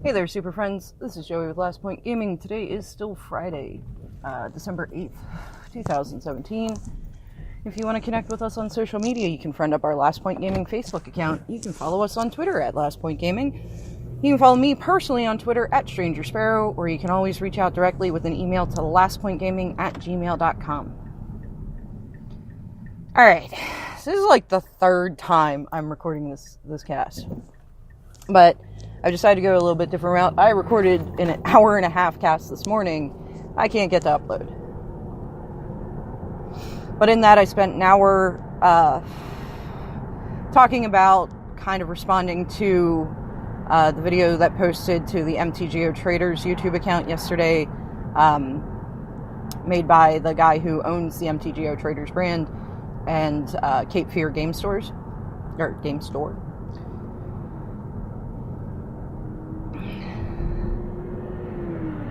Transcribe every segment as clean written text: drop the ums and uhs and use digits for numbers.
Hey there, super friends. This is Joey with Last Point Gaming. Today is still Friday, December 8th, 2017. If you want to connect with us on social media, you can friend up our Last Point Gaming Facebook account. You can follow us on Twitter at Last Point Gaming. You can follow me personally on Twitter at Stranger Sparrow, or you can always reach out directly with an email to lastpointgaming@gmail.com. Alright, so this is like the third time I'm recording this cast. But I decided to go a little bit different route. I recorded an hour and a half cast this morning. I can't get to upload. But in that, I spent an hour talking about kind of responding to the video that posted to the Geo Traders YouTube account yesterday, made by the guy who owns the Geo Traders brand and Cape Fear Game Store.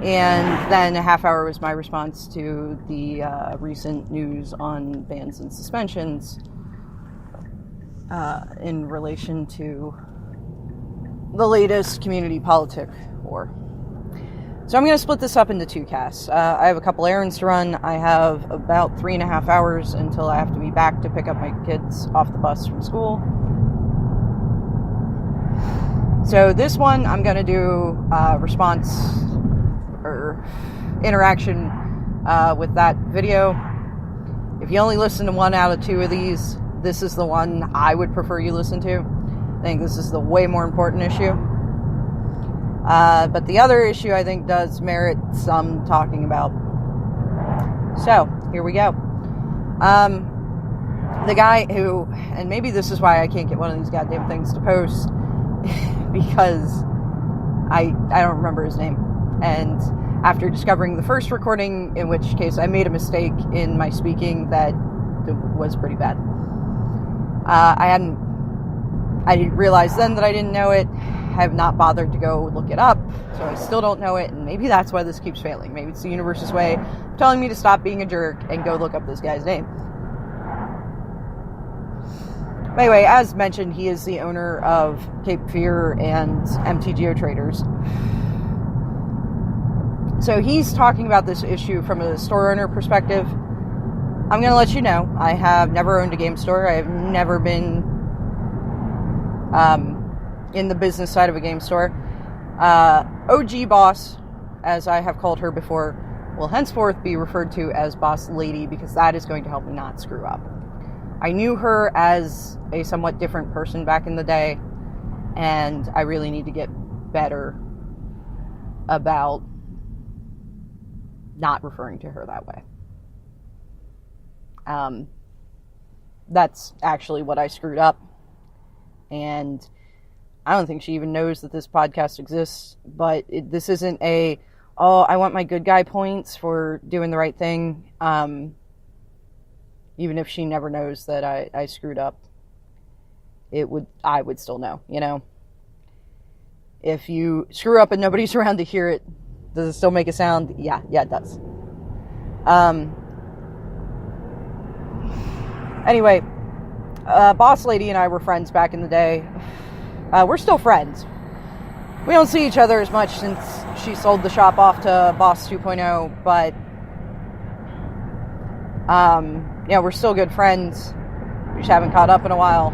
And then a half hour was my response to the recent news on bans and suspensions in relation to the latest community politic war. So I'm going to split this up into two casts. I have a couple errands to run. I have about 3.5 hours until I have to be back to pick up my kids off the bus from school. So this one, I'm going to do response or interaction with that video. If you only listen to one out of two of these, this is the one I would prefer you listen to. I think this is the way more important issue. But the other issue, I think, does merit some talking about. So, here we go. The guy who, and maybe this is why I can't get one of these goddamn things to post, because I don't remember his name. And after discovering the first recording, in which case I made a mistake in my speaking that was pretty bad. I didn't realize then that I didn't know it. I have not bothered to go look it up, so I still don't know it, and maybe that's why this keeps failing. Maybe it's the universe's way of telling me to stop being a jerk and go look up this guy's name. But anyway, as mentioned, he is the owner of Cape Fear and Geo Traders. So he's talking about this issue from a store owner perspective. I'm going to let you know, I have never owned a game store. I have never been in the business side of a game store. OG Boss, as I have called her before, will henceforth be referred to as Boss Lady, because that is going to help me not screw up. I knew her as a somewhat different person back in the day, and I really need to get better about not referring to her that way. That's actually what I screwed up. And I don't think she even knows that this podcast exists, but this isn't I want my good guy points for doing the right thing. Even if she never knows that I screwed up, I would still know, you know? If you screw up and nobody's around to hear it, does it still make a sound? Yeah, it does. Anyway, Boss Lady and I were friends back in the day. We're still friends. We don't see each other as much since she sold the shop off to Boss 2.0, but we're still good friends. We just haven't caught up in a while.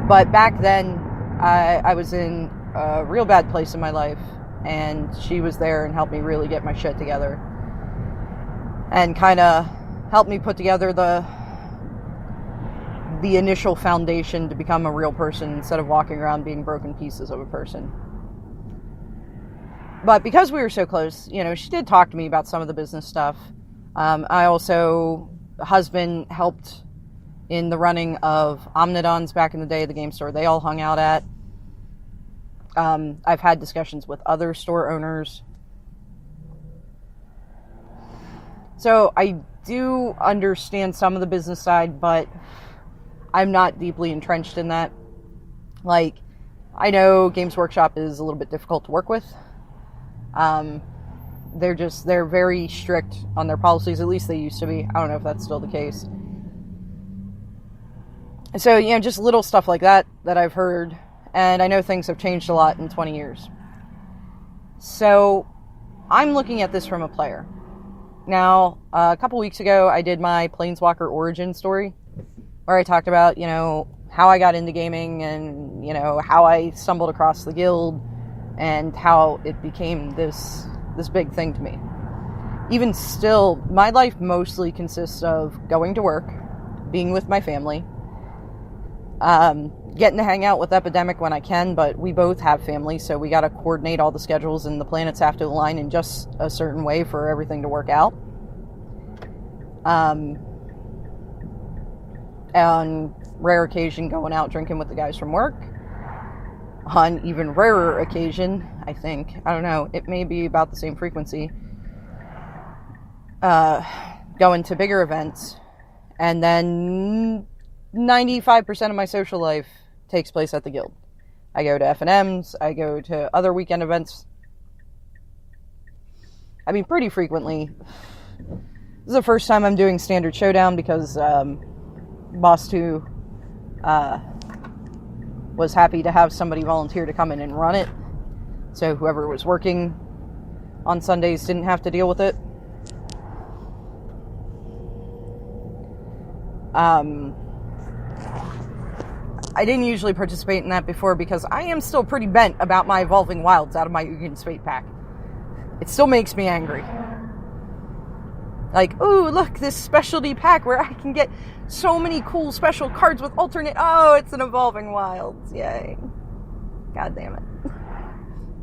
But back then, I was in a real bad place in my life, and she was there and helped me really get my shit together, and kind of helped me put together the initial foundation to become a real person instead of walking around being broken pieces of a person. But because we were so close, she did talk to me about some of the business stuff. I also, husband helped in the running of Omnidons back in the day, the game store they all hung out at. I've had discussions with other store owners. So I do understand some of the business side, but I'm not deeply entrenched in that. Like, I know Games Workshop is a little bit difficult to work with. They're very strict on their policies, at least they used to be. I don't know if that's still the case. So, just little stuff like that I've heard And I know things have changed a lot in 20 years. So I'm looking at this from a player. Now, a couple weeks ago, I did my Planeswalker origin story, where I talked about, how I got into gaming and, how I stumbled across the guild and how it became this big thing to me. Even still, my life mostly consists of going to work, being with my family, getting to hang out with Epidemic when I can, but we both have families, so we got to coordinate all the schedules, and the planets have to align in just a certain way for everything to work out. On rare occasion, going out drinking with the guys from work. On even rarer occasion, I don't know, it may be about the same frequency, going to bigger events, and then 95% of my social life takes place at the guild. I go to F&Ms, I go to other weekend events. I mean, pretty frequently. This is the first time I'm doing Standard Showdown because Boss 2 was happy to have somebody volunteer to come in and run it. So whoever was working on Sundays didn't have to deal with it. I didn't usually participate in that before because I am still pretty bent about my Evolving Wilds out of my Ugin Spate pack. It still makes me angry. Like, ooh, look, this specialty pack where I can get so many cool special cards with alternate... Oh, it's an Evolving Wilds. Yay. God damn it.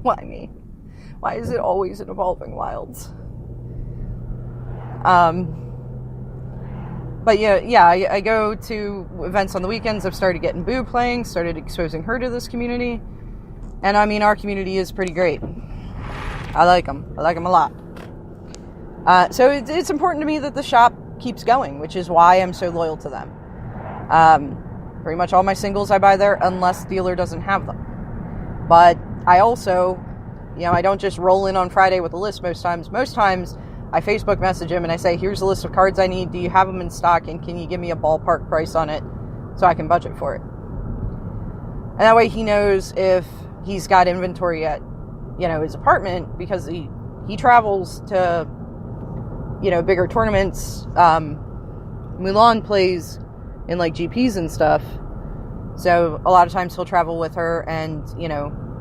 Why me? Why is it always an Evolving Wilds? But yeah, I go to events on the weekends. I've started getting Boo playing, started exposing her to this community. And I mean, our community is pretty great. I like them. I like them a lot. So it's important to me that the shop keeps going, which is why I'm so loyal to them. Pretty much all my singles I buy there, unless dealer doesn't have them. But I also, I don't just roll in on Friday with a list most times. Most times, I Facebook message him and I say, here's a list of cards I need. Do you have them in stock? And can you give me a ballpark price on it so I can budget for it? And that way he knows if he's got inventory at, his apartment, because he travels to, bigger tournaments. Mulan plays in like GPs and stuff. So a lot of times he'll travel with her and,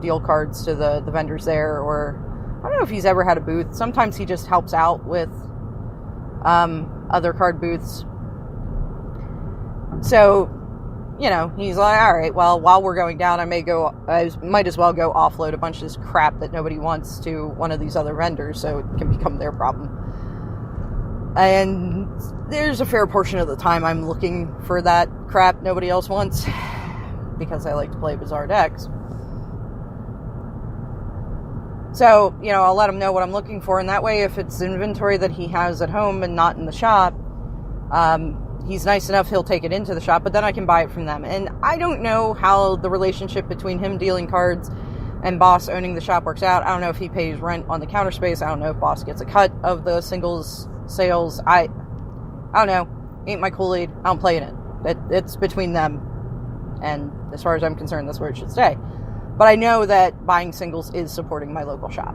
deal cards to the vendors there, or I don't know if he's ever had a booth. Sometimes he just helps out with other card booths. So, he's like, all right, well, while we're going down, I might as well go offload a bunch of this crap that nobody wants to one of these other vendors, so it can become their problem. And there's a fair portion of the time I'm looking for that crap nobody else wants, because I like to play bizarre decks. So, I'll let him know what I'm looking for, and that way, if it's inventory that he has at home and not in the shop, he's nice enough, he'll take it into the shop, but then I can buy it from them. And I don't know how the relationship between him dealing cards and Boss owning the shop works out. I don't know if he pays rent on the counter space. I don't know if Boss gets a cut of the singles sales. I don't know. Ain't my Kool-Aid. I don't play in it. It's between them. And as far as I'm concerned, that's where it should stay. But I know that buying singles is supporting my local shop.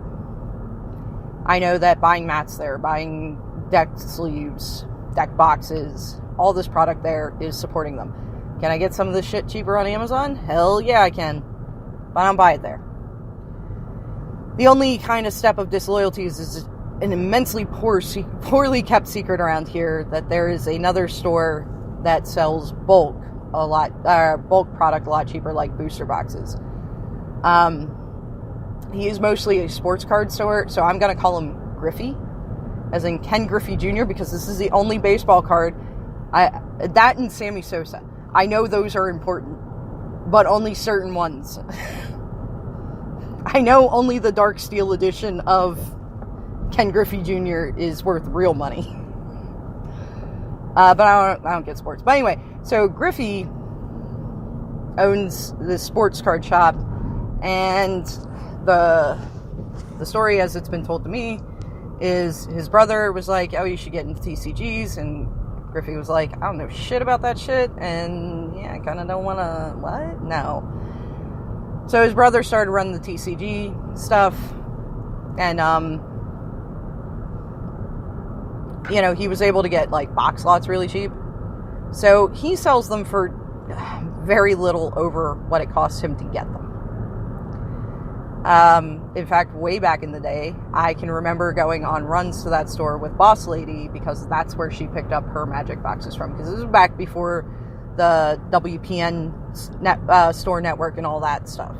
I know that buying mats there, buying deck sleeves, deck boxes, all this product there is supporting them. Can I get some of this shit cheaper on Amazon? Hell yeah, I can. But I don't buy it there. The only kind of step of disloyalty is an immensely poorly kept secret around here that there is another store that sells bulk product a lot cheaper, like booster boxes. He is mostly a sports card store, so I'm going to call him Griffey, as in Ken Griffey Jr., because this is the only baseball card. That and Sammy Sosa. I know those are important, but only certain ones. I know only the Dark Steel edition of Ken Griffey Jr. is worth real money. But I don't get sports. But anyway, so Griffey owns this sports card shop, and the story, as it's been told to me, is his brother was like, oh, you should get into TCGs, and Griffey was like, I don't know shit about that shit, and yeah, I kind of don't want to, what? No. So his brother started running the TCG stuff, and he was able to get like box lots really cheap. So he sells them for very little over what it costs him to get them. In fact, way back in the day, I can remember going on runs to that store with Boss Lady because that's where she picked up her Magic boxes from. Because this was back before the WPN store network and all that stuff.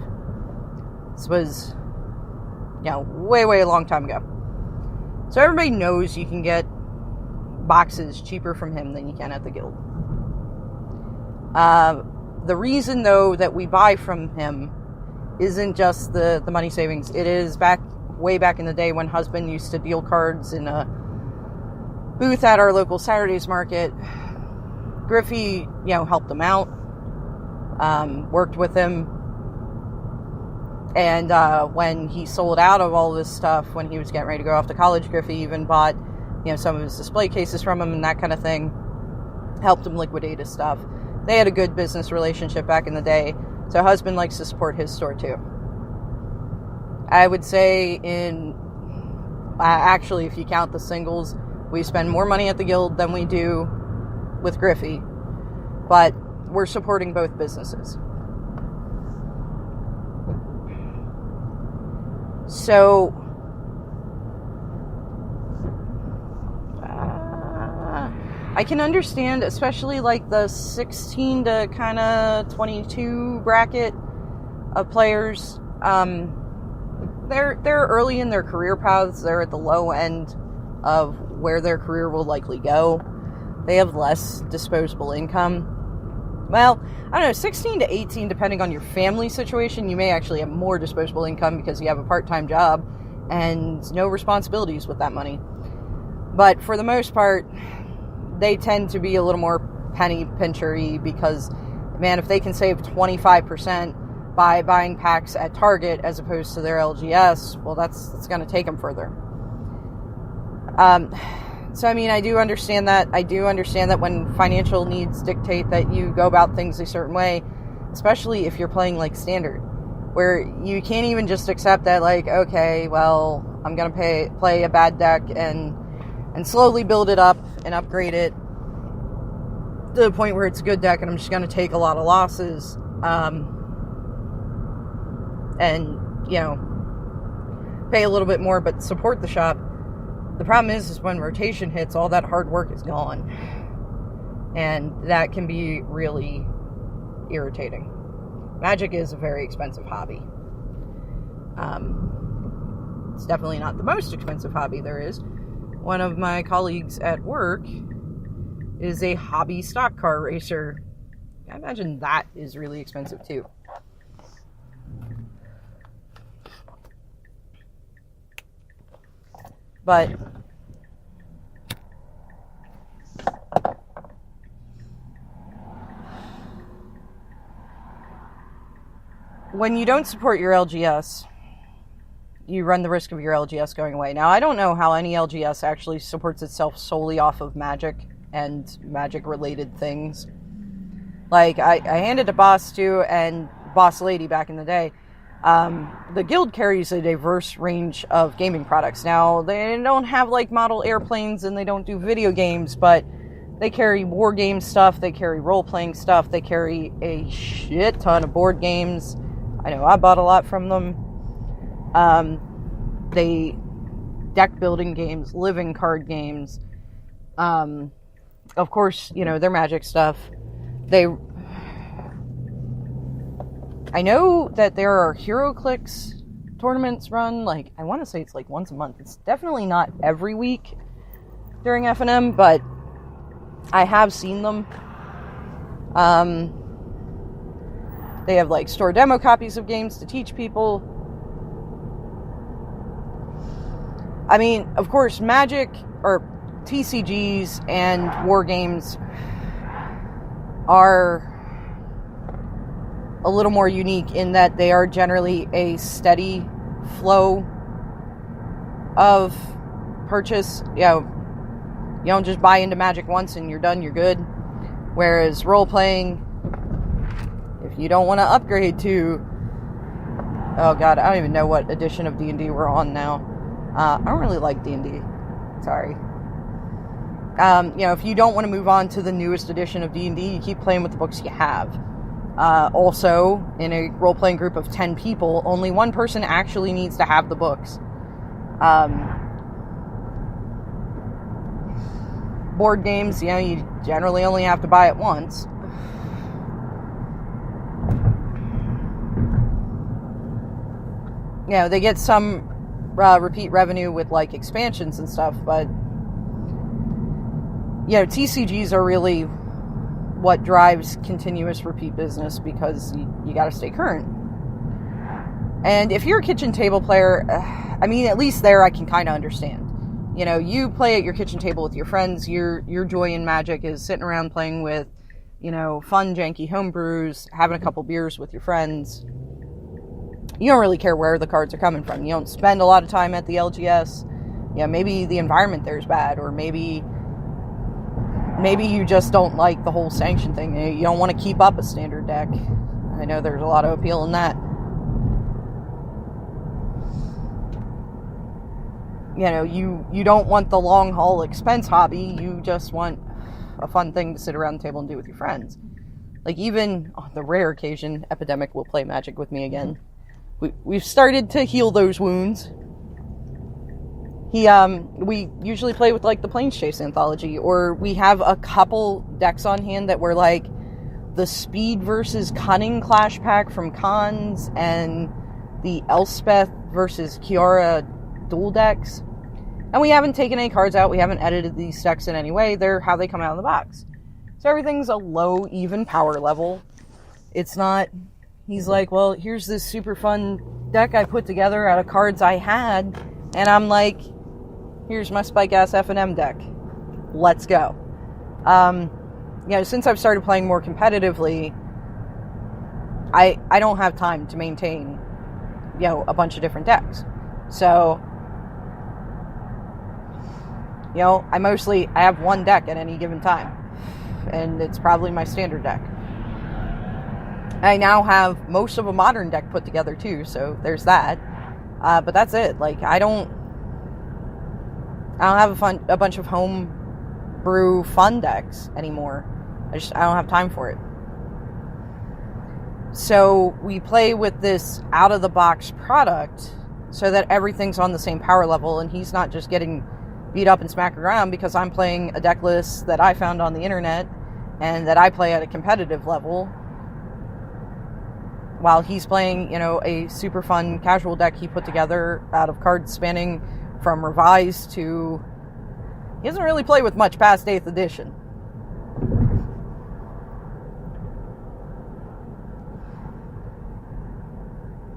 This was, way, way a long time ago. So everybody knows you can get boxes cheaper from him than you can at the guild. The reason, though, that we buy from him isn't just the money savings. It is way back in the day when husband used to deal cards in a booth at our local Saturdays market. Griffey, helped him out, worked with him. And when he sold out of all this stuff, when he was getting ready to go off to college, Griffey even bought, some of his display cases from him and that kind of thing. Helped him liquidate his stuff. They had a good business relationship back in the day. So husband likes to support his store too. I would say actually, if you count the singles, we spend more money at the guild than we do with Griffey. But we're supporting both businesses. So, I can understand, especially like the 16 to kind of 22 bracket of players. They're early in their career paths. They're at the low end of where their career will likely go. They have less disposable income. Well, I don't know, 16 to 18, depending on your family situation, you may actually have more disposable income because you have a part-time job and no responsibilities with that money. But for the most part, they tend to be a little more penny pinchery because, man, if they can save 25% by buying packs at Target as opposed to their LGS, well, that's going to take them further. So, I mean, I do understand that. I do understand that when financial needs dictate that you go about things a certain way, especially if you're playing like Standard, where you can't even just accept that, like, okay, well, I'm going to play a bad deck and slowly build it up and upgrade it to the point where it's a good deck and I'm just going to take a lot of losses and, pay a little bit more but support the shop. The problem is when rotation hits, all that hard work is gone. And that can be really irritating. Magic is a very expensive hobby. It's definitely not the most expensive hobby there is. One of my colleagues at work is a hobby stock car racer. I imagine that is really expensive too. But when you don't support your LGS, you run the risk of your LGS going away. Now, I don't know how any LGS actually supports itself solely off of Magic and Magic-related things. Like, I handed to Boss Stu and Boss Lady back in the day. The guild carries a diverse range of gaming products. Now, they don't have, like, model airplanes and they don't do video games, but they carry war game stuff, they carry role-playing stuff, they carry a shit ton of board games. I know I bought a lot from them. They deck building games, living card games. Of course, their Magic stuff. I know that there are HeroClix tournaments run, like, I want to say it's like once a month. It's definitely not every week during FNM, but I have seen them. They have, like, store demo copies of games to teach people. I mean, of course, Magic, or TCGs and war games are a little more unique in that they are generally a steady flow of purchase. You don't just buy into Magic once and you're done, you're good. Whereas role-playing, if you don't want to upgrade to oh god, I don't even know what edition of D&D we're on now. I don't really like D&D. Sorry. If you don't want to move on to the newest edition of D&D, you keep playing with the books you have. Also, in a role-playing group of 10 people, only one person actually needs to have the books. Board games, you generally only have to buy it once. They get some repeat revenue with, like, expansions and stuff, but TCGs are really what drives continuous repeat business, because you got to stay current. And if you're a kitchen table player, at least there I can kind of understand. You play at your kitchen table with your friends, your joy in Magic is sitting around playing with, fun, janky homebrews, having a couple beers with your friends. You don't really care where the cards are coming from. You don't spend a lot of time at the LGS. Maybe the environment there is bad, or maybe you just don't like the whole sanction thing. You don't want to keep up a standard deck. I know there's a lot of appeal in that. You don't want the long haul expense hobby. You just want a fun thing to sit around the table and do with your friends. Like, even on the rare occasion Epidemic will play Magic with me again. We've started to heal those wounds. We usually play with, like, the Planes Chase anthology, or we have a couple decks on hand that were, like, the Speed versus Cunning Clash Pack from Cons, and the Elspeth versus Kiara dual decks. And we haven't taken any cards out, we haven't edited these decks in any way, they're how they come out of the box. So everything's a low, even power level. It's not, he's like, well, here's this super fun deck I put together out of cards I had, and I'm like, here's my Spike-Ass F&M deck. Let's go. Since I've started playing more competitively, I don't have time to maintain, a bunch of different decks. So, I have one deck at any given time, and it's probably my standard deck. I now have most of a modern deck put together too, so there's that. But that's it. Like, I don't have a bunch of home brew fun decks anymore. I don't have time for it. So we play with this out of the box product so that everything's on the same power level, and he's not just getting beat up and smacked around because I'm playing a deck list that I found on the internet and that I play at a competitive level, while he's playing, a super fun casual deck he put together out of cards spanning from Revised to... He doesn't really play with much past 8th edition.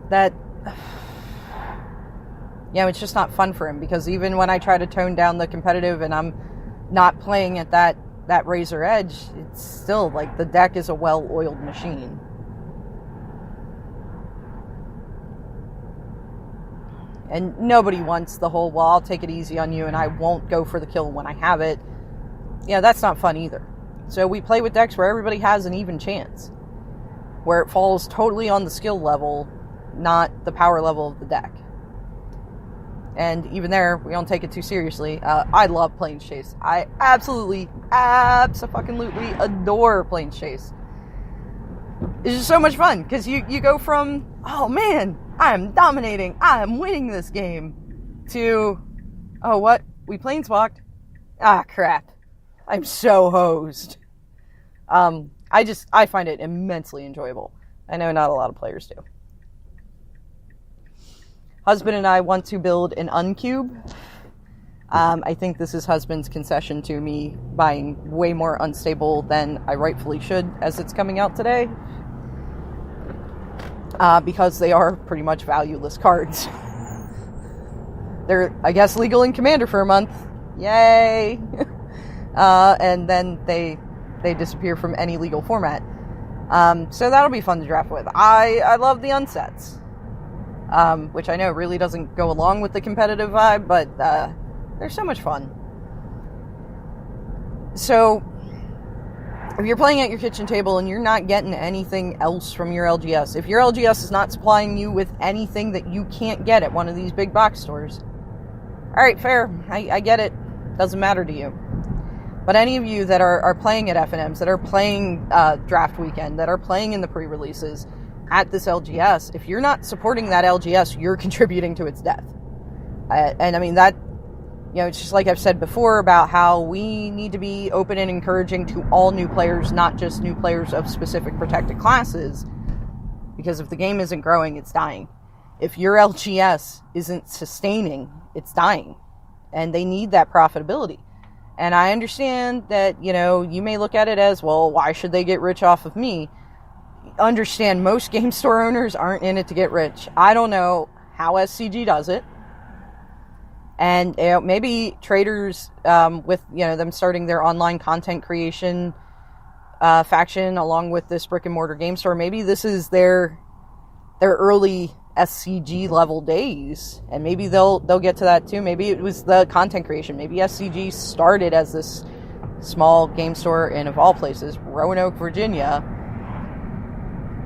That... it's just not fun for him, because even when I try to tone down the competitive and I'm not playing at that razor edge, it's still, like, the deck is a well-oiled machine. And nobody wants the whole, well, I'll take it easy on you and I won't go for the kill when I have it. That's not fun either. So we play with decks where everybody has an even chance, where it falls totally on the skill level, not the power level of the deck. And even there, we don't take it too seriously. I love Planes Chase. I absolutely adore Planes Chase. It's just so much fun, because you go from, oh man, I am dominating, I am winning this game, to, oh what, we planeswalked? Ah crap, I'm so hosed. I find it immensely enjoyable. I know not a lot of players do. Husband and I want to build an uncube. I think this is husband's concession to me buying way more unstable than I rightfully should as it's coming out today. Because they are pretty much valueless cards. They're, I guess, legal in Commander for a month. Yay! And then they disappear from any legal format. So that'll be fun to draft with. I love the unsets. Which I know really doesn't go along with the competitive vibe, but they're so much fun. So if you're playing at your kitchen table and you're not getting anything else from your LGS, if your LGS is not supplying you with anything that you can't get at one of these big box stores, all right, fair. I get it. Doesn't matter to you. But any of you that are playing at FNMs, that are playing Draft Weekend, that are playing in the pre-releases at this LGS, if you're not supporting that LGS, you're contributing to its death. And I mean, that, it's just like I've said before about how we need to be open and encouraging to all new players, not just new players of specific protected classes. Because if the game isn't growing, it's dying. If your LGS isn't sustaining, it's dying. And they need that profitability. And I understand that, you may look at it as, well, why should they get rich off of me? Understand, most game store owners aren't in it to get rich. I don't know how SCG does it. And maybe traders, with, them starting their online content creation faction along with this brick and mortar game store, maybe this is their early SCG level days, and maybe they'll get to that too. Maybe it was the content creation. Maybe SCG started as this small game store in, of all places, Roanoke, Virginia,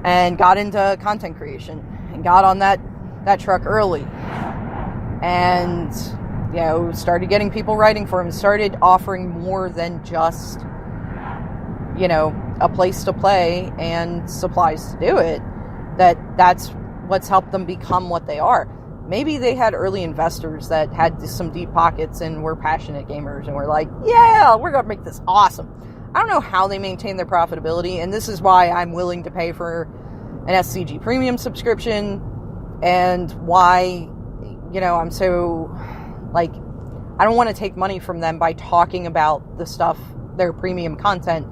and got into content creation and got on that truck early, and started getting people writing for him, started offering more than just a place to play and supplies to do it. That's what's helped them become what they are. Maybe they had early investors that had some deep pockets and were passionate gamers and were like, yeah, we're going to make this awesome. I don't know how they maintain their profitability, and this is why I'm willing to pay for an SCG premium subscription, and why, I'm so, I don't want to take money from them by talking about the stuff, their premium content,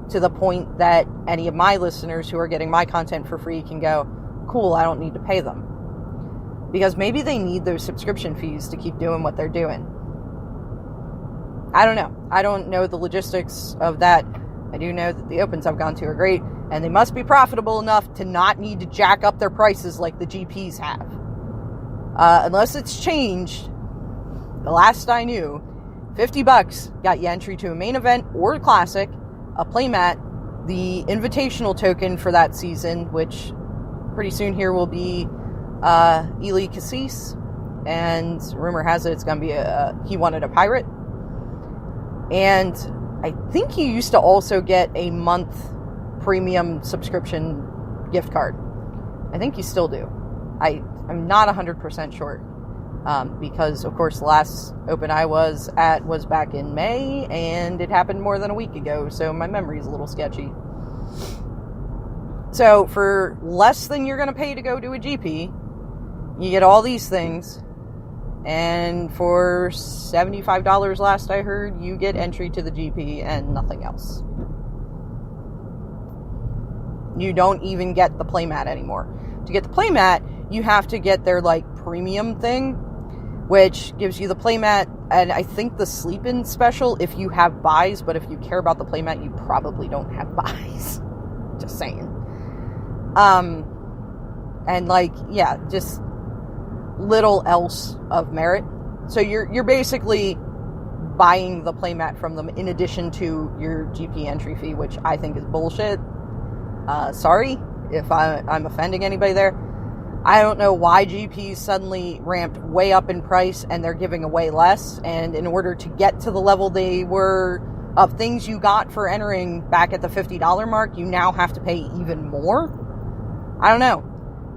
to the point that any of my listeners who are getting my content for free can go, cool, I don't need to pay them. Because maybe they need those subscription fees to keep doing what they're doing. I don't know. I don't know the logistics of that. I do know that the opens I've gone to are great, and they must be profitable enough to not need to jack up their prices like the GPs have. Unless it's changed, the last I knew, $50 got you entry to a main event or a classic, a playmat, the invitational token for that season, which pretty soon here will be Ely Cassis, and rumor has it it's going to be he wanted a pirate. And I think he used to also get a month premium subscription gift card. I think you still do. I'm not 100% sure. Because, of course, the last open I was at was back in May, and it happened more than a week ago, so my memory's a little sketchy. So, for less than you're going to pay to go to a GP, you get all these things, and for $75 last I heard, you get entry to the GP and nothing else. You don't even get the playmat anymore. To get the playmat, you have to get their, premium thing, which gives you the playmat, and I think the sleep-in special if you have buys, but if you care about the playmat, you probably don't have buys. Just saying. And just little else of merit. So you're basically buying the playmat from them in addition to your GP entry fee, which I think is bullshit. Sorry if I'm offending anybody there. I don't know why GPs suddenly ramped way up in price and they're giving away less, and in order to get to the level they were of things you got for entering back at the $50 mark, you now have to pay even more. I don't know.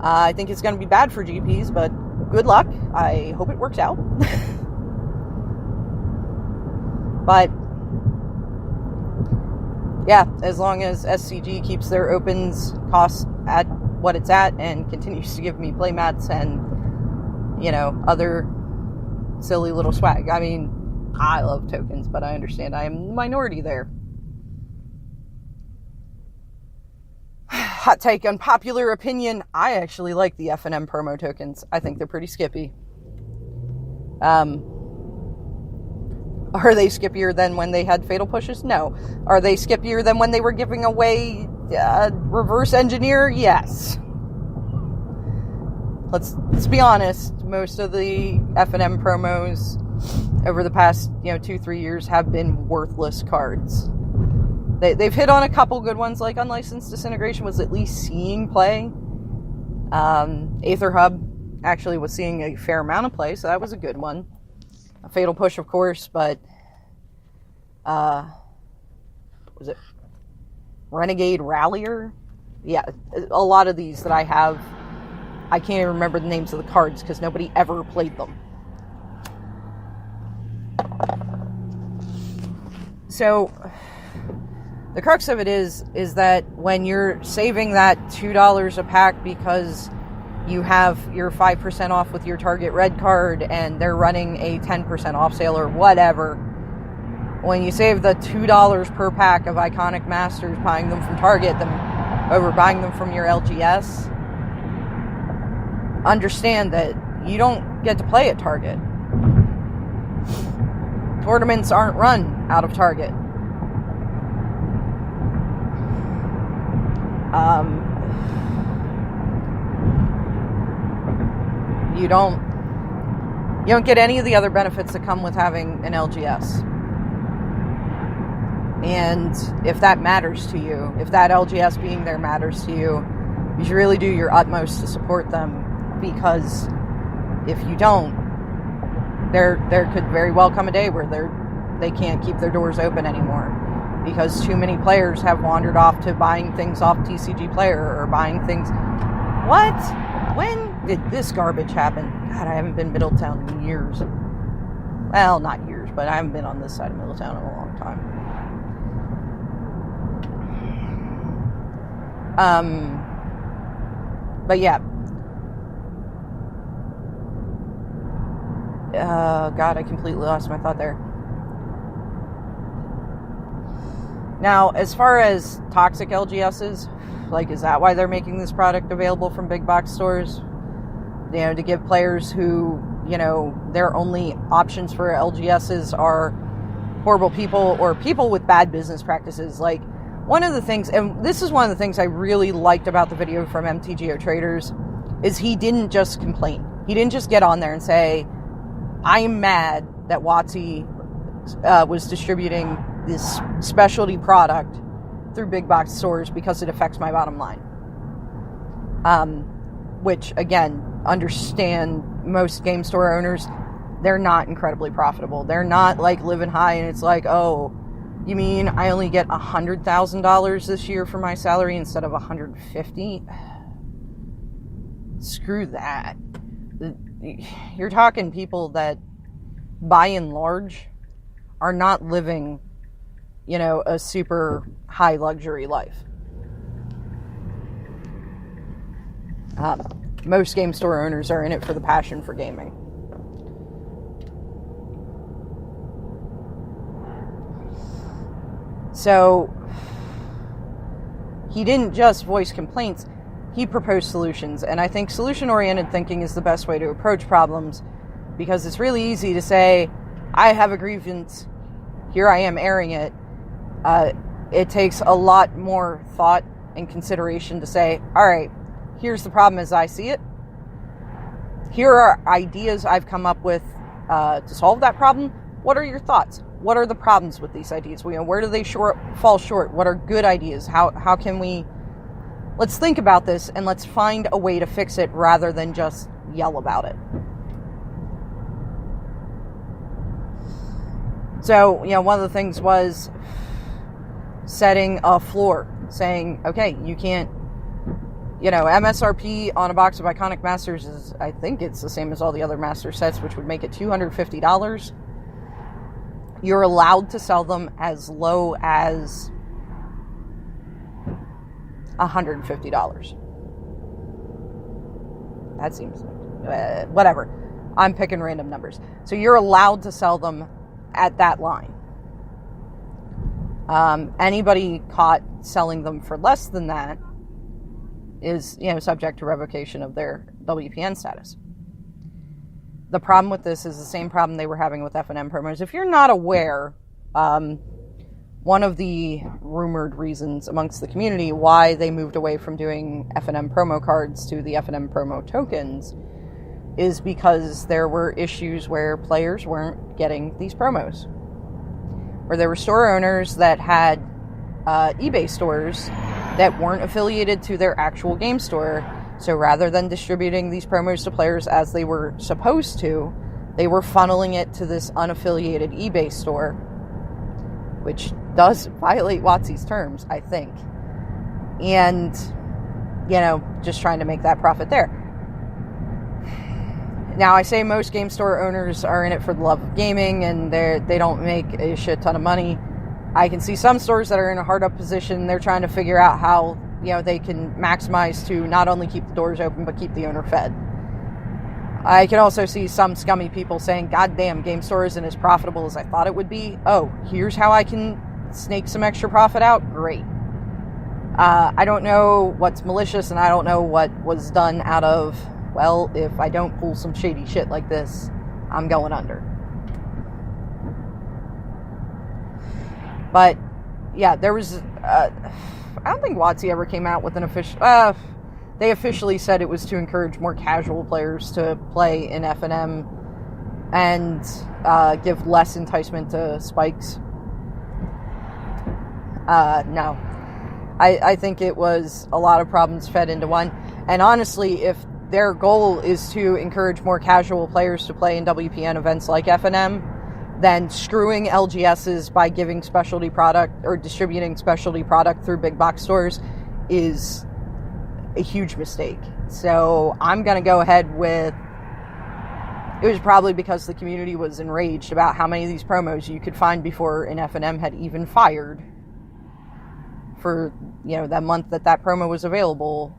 I think it's going to be bad for GPs, but good luck. I hope it works out. But yeah, as long as SCG keeps their opens costs at what it's at and continues to give me playmats and, other silly little swag. I mean, I love tokens, but I understand I am the minority there. Hot take, unpopular opinion, I actually like the FNM promo tokens. I think they're pretty skippy. Are they skippier than when they had fatal pushes? No. Are they skippier than when they were giving away reverse engineer? Yes. Let's be honest. Most of the FNM promos over the past 2-3 years have been worthless cards. They've hit on a couple good ones, like Unlicensed Disintegration was at least seeing play. Aether Hub actually was seeing a fair amount of play, so that was a good one. A Fatal Push, of course, but was it Renegade Rallier? Yeah, a lot of these that I have, I can't even remember the names of the cards because nobody ever played them. So the crux of it is that when you're saving that $2 a pack because you have your 5% off with your Target Red card and they're running a 10% off sale or whatever, when you save the $2 per pack of Iconic Masters buying them from Target over buying them from your LGS, understand that you don't get to play at Target. Tournaments aren't run out of Target. You don't get any of the other benefits that come with having an LGS. And if that matters to you, if that LGS being there matters to you, you should really do your utmost to support them, because if you don't, there could very well come a day where they can't keep their doors open anymore because too many players have wandered off to buying things off TCG Player or buying things. What? When did this garbage happen? God, I haven't been Middletown in years. Well, not years, but I haven't been on this side of Middletown in a long time. But yeah. God, I completely lost my thought there. Now, as far as toxic LGSs, like, is that why they're making this product available from big box stores? You know, to give players who, you know, their only options for LGSs are horrible people or people with bad business practices. Like, one of the things, and this is one of the things I really liked about the video from Geo Traders, is he didn't just complain. He didn't just get on there and say, I am mad that WotC was distributing this specialty product through big box stores because it affects my bottom line. Which, again, understand most game store owners, they're not incredibly profitable. They're not like living high and it's like, oh, you mean I only get $100,000 this year for my salary instead of $150,000? Screw that. You're talking people that, by and large, are not living, you know, a super high luxury life. Most game store owners are in it for the passion for gaming. So, he didn't just voice complaints, he proposed solutions. And I think solution-oriented thinking is the best way to approach problems, because it's really easy to say, I have a grievance, here I am airing it. It takes a lot more thought and consideration to say, all right, here's the problem as I see it. Here are ideas I've come up with to solve that problem. What are your thoughts? What are the problems with these ideas? You know, where do they fall short? What are good ideas? How can we... Let's think about this and let's find a way to fix it rather than just yell about it. So, you know, one of the things was setting a floor, saying, okay, you can't, you know, MSRP on a box of Iconic Masters is, I think it's the same as all the other Master sets, which would make it $250. You're allowed to sell them as low as $150. That seems, whatever. I'm picking random numbers. So you're allowed to sell them at that line. Anybody caught selling them for less than that is, you know, subject to revocation of their WPN status. The problem with this is the same problem they were having with F&M promos. If you're not aware, one of the rumored reasons amongst the community why they moved away from doing F&M promo cards to the F&M promo tokens is because there were issues where players weren't getting these promos. Where there were store owners that had eBay stores that weren't affiliated to their actual game store. So rather than distributing these promos to players as they were supposed to, they were funneling it to this unaffiliated eBay store, which does violate WotC's terms, I think. And, just trying to make that profit there. Now, I say most game store owners are in it for the love of gaming, and they don't make a shit ton of money. I can see some stores that are in a hard-up position. They're trying to figure out how, they can maximize to not only keep the doors open, but keep the owner fed. I can also see some scummy people saying, God damn, game store isn't as profitable as I thought it would be. Oh, here's how I can snake some extra profit out? Great. I don't know what's malicious, and I don't know what was done out of, well, if I don't pull some shady shit like this, I'm going under. But, yeah, there was, I don't think WotC ever came out with an official, they officially said it was to encourage more casual players to play in F&M and give less enticement to spikes. No. I think it was a lot of problems fed into one. And honestly, if their goal is to encourage more casual players to play in WPN events like F&M, then screwing LGSs by giving specialty product or distributing specialty product through big box stores is a huge mistake. So I'm going to go ahead with, it was probably because the community was enraged about how many of these promos you could find before an F&M had even fired for, that month that promo was available,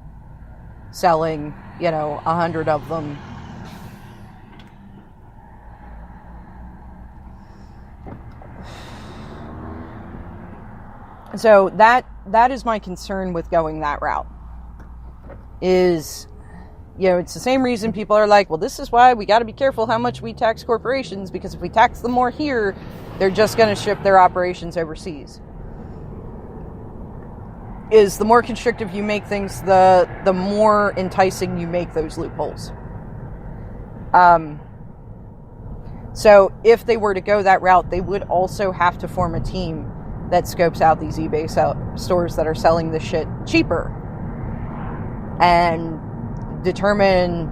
selling, 100 of them. So that is my concern with going that route. Is, it's the same reason people are like, well, this is why we got to be careful how much we tax corporations, because if we tax them more here, they're just going to ship their operations overseas. Is the more constrictive you make things, the more enticing you make those loopholes. So if they were to go that route, they would also have to form a team that scopes out these eBay stores that are selling this shit cheaper and determine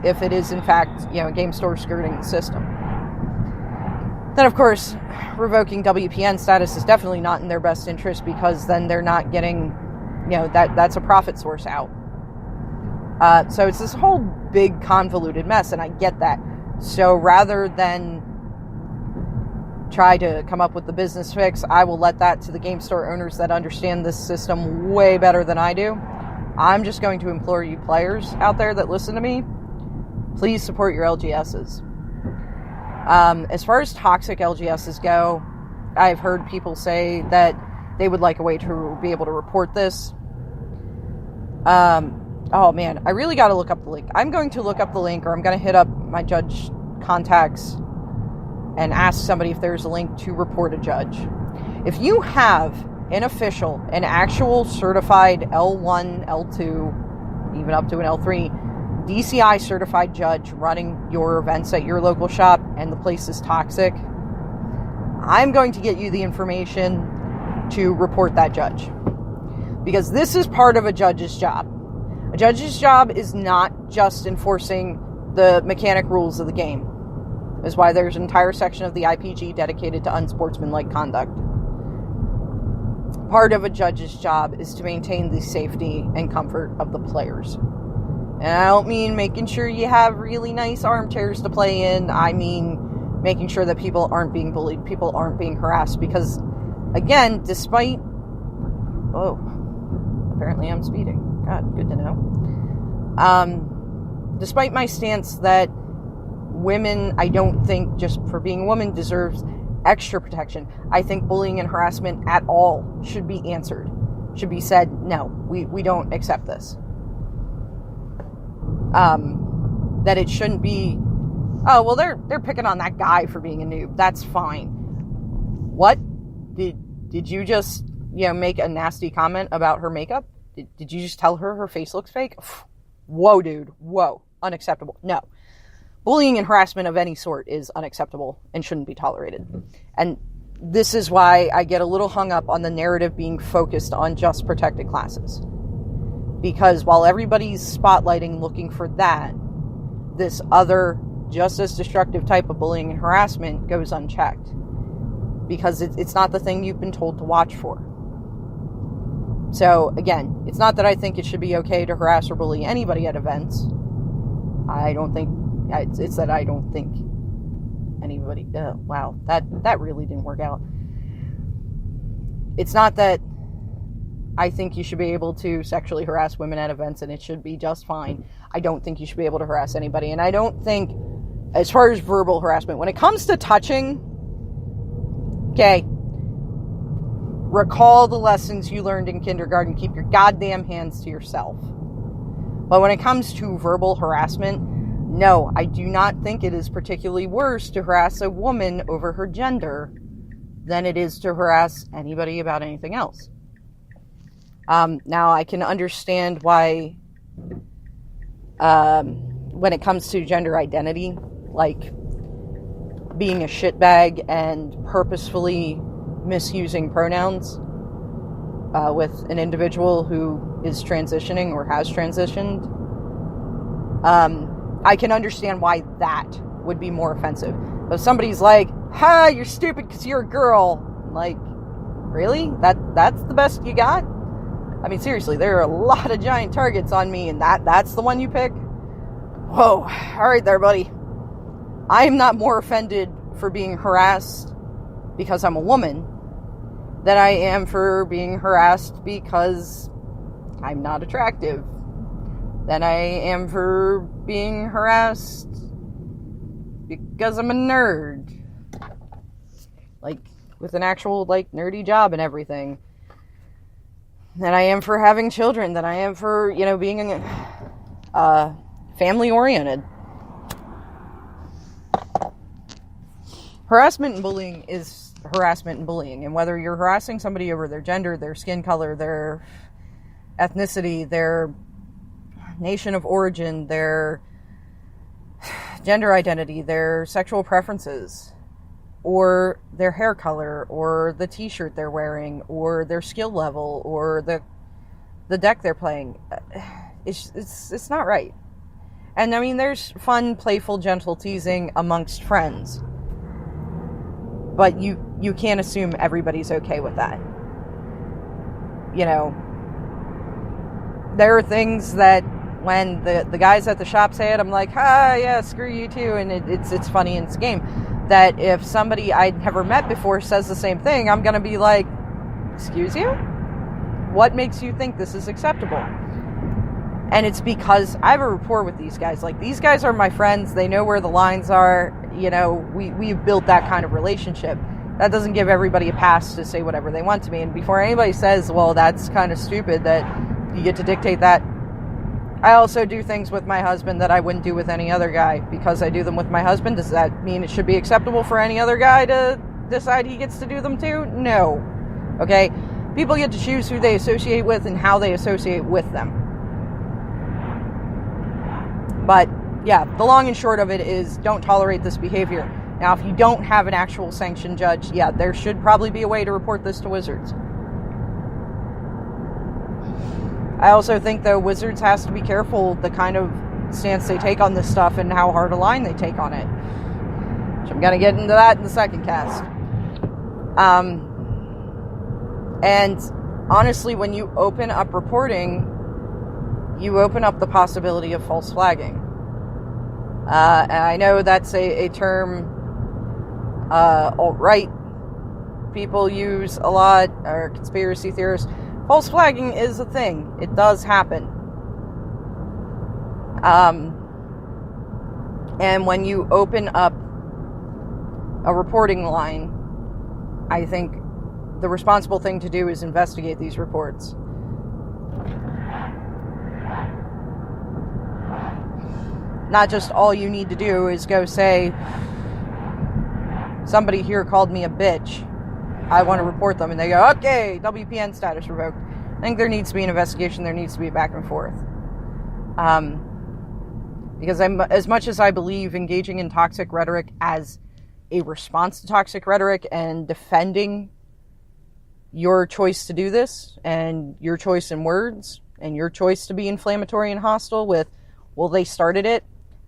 if it is in fact, a game store skirting the system. Then, of course, revoking WPN status is definitely not in their best interest, because then they're not getting, that's a profit source out. So it's this whole big convoluted mess, and I get that. So rather than try to come up with the business fix, I will let that to the game store owners that understand this system way better than I do. I'm just going to implore you players out there that listen to me, please support your LGSs. As far as toxic LGSs go, I've heard people say that they would like a way to be able to report this. Oh man, I really got to look up the link. I'm going to look up the link, or I'm going to hit up my judge contacts and ask somebody if there's a link to report a judge. If you have an actual certified L1, L2, even up to an L3, DCI certified judge running your events at your local shop, and the place is toxic, I'm going to get you the information to report that judge. Because this is part of a judge's job. A judge's job is not just enforcing the mechanic rules of the game. That's why there's an entire section of the IPG dedicated to unsportsmanlike conduct. Part of a judge's job is to maintain the safety and comfort of the players. And I don't mean making sure you have really nice armchairs to play in. I mean making sure that people aren't being bullied, people aren't being harassed. Because, again, despite... Oh, apparently I'm speeding. God, good to know. Despite my stance that women, I don't think, just for being a woman, deserves extra protection. I think bullying and harassment at all should be answered. Should be said, no, we don't accept this. That it shouldn't be, oh, well, they're picking on that guy for being a noob. That's fine. What? Did you just, make a nasty comment about her makeup? Did you just tell her face looks fake? Whoa, dude. Whoa. Unacceptable. No. Bullying and harassment of any sort is unacceptable and shouldn't be tolerated. And this is why I get a little hung up on the narrative being focused on just protected classes. Because while everybody's spotlighting looking for that, this other just as destructive type of bullying and harassment goes unchecked. Because it's not the thing you've been told to watch for. So, again, it's not that I think it should be okay to harass or bully anybody at events. It's that I don't think anybody... wow, that really didn't work out. It's not that I think you should be able to sexually harass women at events and it should be just fine. I don't think you should be able to harass anybody. And I don't think, as far as verbal harassment, when it comes to touching, okay, recall the lessons you learned in kindergarten. Keep your goddamn hands to yourself. But when it comes to verbal harassment, no, I do not think it is particularly worse to harass a woman over her gender than it is to harass anybody about anything else. Now, I can understand why, when it comes to gender identity, like being a shitbag and purposefully misusing pronouns with an individual who is transitioning or has transitioned, I can understand why that would be more offensive. But if somebody's like, ha, you're stupid because you're a girl, like, really? That's the best you got? I mean, seriously, there are a lot of giant targets on me, and that's the one you pick? Whoa, alright there, buddy. I am not more offended for being harassed because I'm a woman than I am for being harassed because I'm not attractive, than I am for being harassed because I'm a nerd. Like, with an actual, like, nerdy job and everything. Than I am for having children, than I am for, being family-oriented. Harassment and bullying is harassment and bullying. And whether you're harassing somebody over their gender, their skin color, their ethnicity, their nation of origin, their gender identity, their sexual preferences, or their hair color, or the t-shirt they're wearing, or their skill level, or the deck they're playing, it's not right. And I mean, there's fun, playful, gentle teasing amongst friends, but you can't assume everybody's okay with that. There are things that when the guys at the shop say it, I'm like, yeah, screw you too, and it's funny and it's a game. That if somebody I'd never met before says the same thing, I'm going to be like, excuse you? What makes you think this is acceptable? And it's because I have a rapport with these guys. Like, these guys are my friends. They know where the lines are. We've built that kind of relationship. That doesn't give everybody a pass to say whatever they want to me. And before anybody says, well, that's kind of stupid that you get to dictate that, I also do things with my husband that I wouldn't do with any other guy. Because I do them with my husband, does that mean it should be acceptable for any other guy to decide he gets to do them too? No. Okay? People get to choose who they associate with and how they associate with them. But, yeah, the long and short of it is don't tolerate this behavior. Now, if you don't have an actual sanctioned judge, yeah, there should probably be a way to report this to Wizards. I also think, though, Wizards has to be careful the kind of stance they take on this stuff and how hard a line they take on it. Which I'm going to get into that in the second cast. And honestly, when you open up reporting, you open up the possibility of false flagging. And I know that's a term alt-right people use a lot, or conspiracy theorists. False flagging is a thing. It does happen. And when you open up a reporting line, I think the responsible thing to do is investigate these reports. Not just all you need to do is go say, somebody here called me a bitch, I want to report them, and they go, okay, WPN status revoked. I think there needs to be an investigation, there needs to be a back and forth. Because as much as I believe engaging in toxic rhetoric as a response to toxic rhetoric and defending your choice to do this and your choice in words and your choice to be inflammatory and hostile with, well, they started it.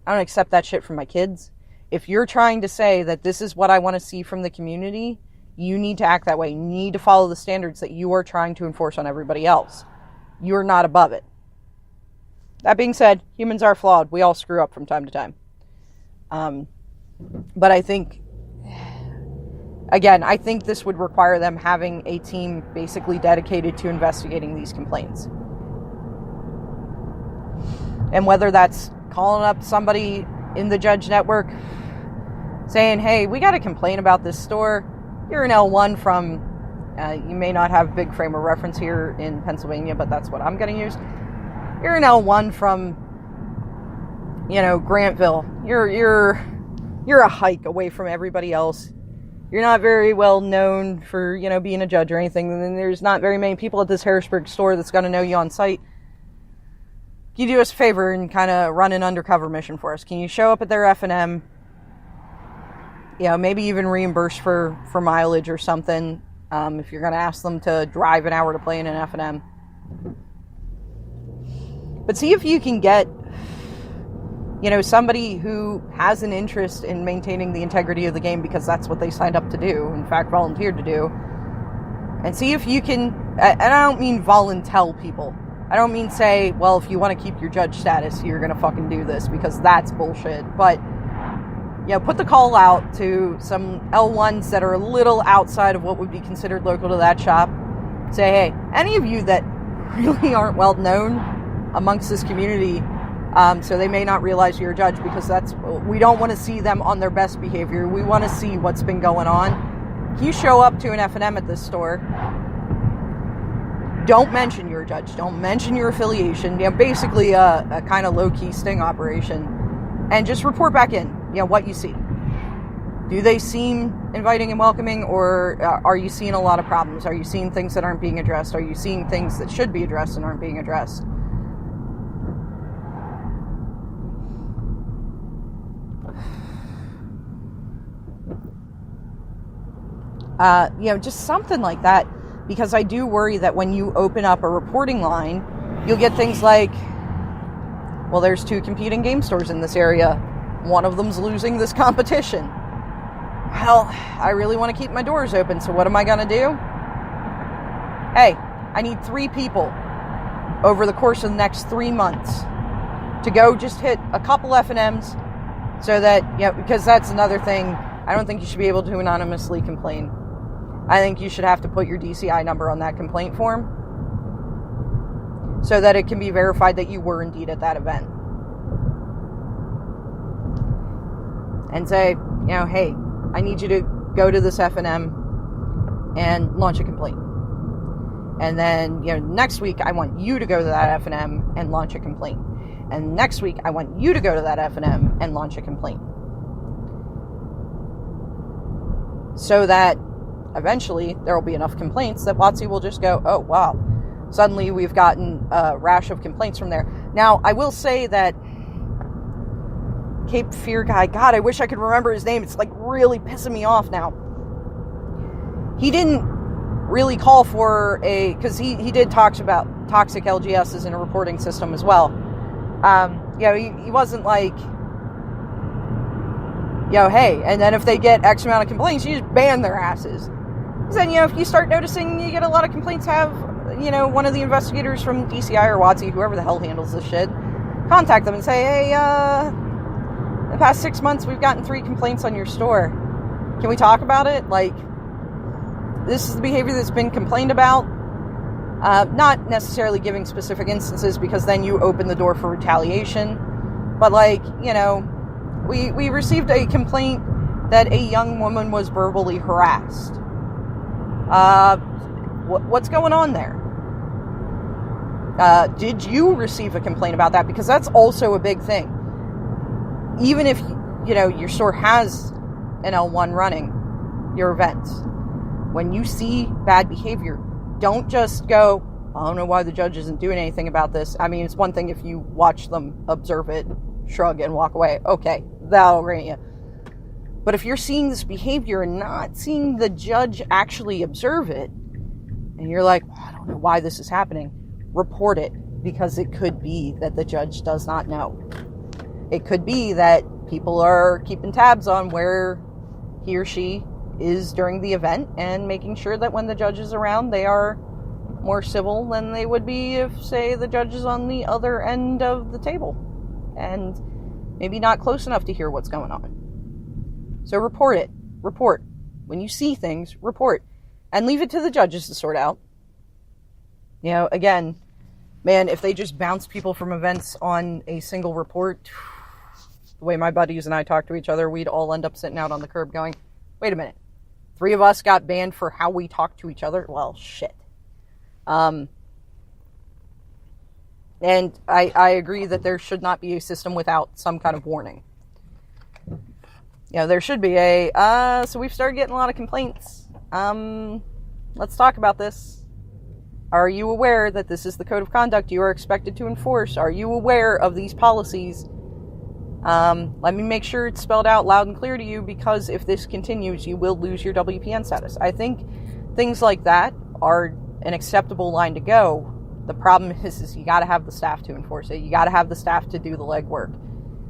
I don't accept that shit from my kids. If you're trying to say that this is what I want to see from the community, you need to act that way. You need to follow the standards that you are trying to enforce on everybody else. You're not above it. That being said, humans are flawed. We all screw up from time to time. But I think, again, I think this would require them having a team basically dedicated to investigating these complaints. And whether that's calling up somebody in the judge network saying, hey, we got a complaint about this store. You're an L1 from, you may not have big frame of reference here in Pennsylvania, but that's what I'm going to use. You're an L1 from, Grantville. You're a hike away from everybody else. You're not very well known for, being a judge or anything. And there's not very many people at this Harrisburg store that's going to know you on site. Can you do us a favor and kind of run an undercover mission for us? Can you show up at their F&M? Maybe even reimburse for mileage or something, if you're going to ask them to drive an hour to play in an F&M. But see if you can get, somebody who has an interest in maintaining the integrity of the game because that's what they signed up to do, in fact, volunteered to do. And see if you can, and I don't mean volunteer people. I don't mean say, well, if you want to keep your judge status, you're going to fucking do this, because that's bullshit. But, put the call out to some L1s that are a little outside of what would be considered local to that shop. Say, hey, any of you that really aren't well known amongst this community, so they may not realize you're a judge, because we don't want to see them on their best behavior. We want to see what's been going on. Can you show up to an F&M at this store? Don't mention you're a judge. Don't mention your affiliation. Basically a kind of low-key sting operation. And just report back in, what you see. Do they seem inviting and welcoming, or are you seeing a lot of problems? Are you seeing things that aren't being addressed? Are you seeing things that should be addressed and aren't being addressed? Just something like that. Because I do worry that when you open up a reporting line, you'll get things like, well, there's 2 competing game stores in this area. One of them's losing this competition. Well, I really want to keep my doors open, so what am I going to do? Hey, I need 3 people over the course of the next 3 months to go just hit a couple F&Ms so that, because that's another thing. I don't think you should be able to anonymously complain. I think you should have to put your DCI number on that complaint form so that it can be verified that you were indeed at that event. And say, hey, I need you to go to this F&M and launch a complaint. And then, next week I want you to go to that F&M and launch a complaint. And next week I want you to go to that F&M and launch a complaint. So that eventually there will be enough complaints that WotC will just go, oh, wow. Suddenly we've gotten a rash of complaints from there. Now, I will say that Cape Fear guy, God, I wish I could remember his name. It's really pissing me off now. He didn't really call for because he did talk about toxic LGSs in a reporting system as well. He wasn't like, hey, and then if they get X amount of complaints, you just ban their asses. Then, if you start noticing you get a lot of complaints, have, one of the investigators from DCI or WotC, whoever the hell handles this shit, contact them and say, hey, the past 6 months we've gotten 3 complaints on your store. Can we talk about it? This is the behavior that's been complained about. Not necessarily giving specific instances, because then you open the door for retaliation. But, we received a complaint that a young woman was verbally harassed. What's going on there? Did you receive a complaint about that? Because that's also a big thing. Even if, your store has an L1 running your events, when you see bad behavior, don't just go, I don't know why the judge isn't doing anything about this. I mean, it's one thing if you watch them, observe it, shrug, and walk away. Okay, that'll grant you. But if you're seeing this behavior and not seeing the judge actually observe it, and you're like, well, I don't know why this is happening, report it, because it could be that the judge does not know. It could be that people are keeping tabs on where he or she is during the event and making sure that when the judge is around, they are more civil than they would be if, say, the judge is on the other end of the table and maybe not close enough to hear what's going on. So report it. Report. When you see things, report. And leave it to the judges to sort out. You know, again, man, if they just bounce people from events on a single report, the way my buddies and I talk to each other, we'd all end up sitting out on the curb going, wait a minute, 3 of us got banned for how we talk to each other? Well, shit. And I agree that there should not be a system without some kind of warning. You know, there should be so we've started getting a lot of complaints. Let's talk about this. Are you aware that this is the code of conduct you are expected to enforce? Are you aware of these policies? Let me make sure it's spelled out loud and clear to you, because if this continues, you will lose your WPN status. I think things like that are an acceptable line to go. The problem is you got to have the staff to enforce it. You got to have the staff to do the legwork.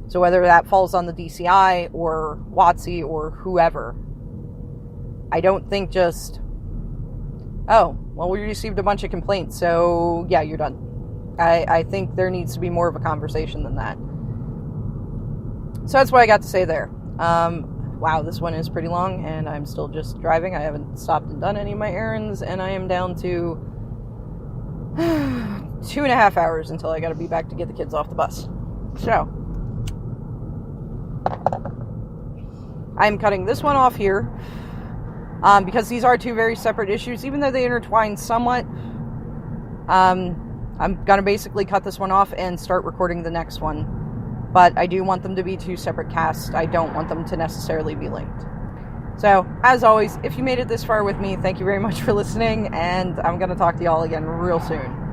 So whether that falls on the DCI or WotC or whoever, I don't think just, oh, well, we received a bunch of complaints, so yeah, you're done. I think there needs to be more of a conversation than that. So that's what I got to say there. Wow, this one is pretty long, and I'm still just driving. I haven't stopped and done any of my errands, and I am down to 2.5 hours until I got to be back to get the kids off the bus. So I'm cutting this one off here, because these are 2 very separate issues, even though they intertwine somewhat. I'm going to basically cut this one off and start recording the next one. But I do want them to be 2 separate casts. I don't want them to necessarily be linked. So, as always, if you made it this far with me, thank you very much for listening, and I'm going to talk to y'all again real soon.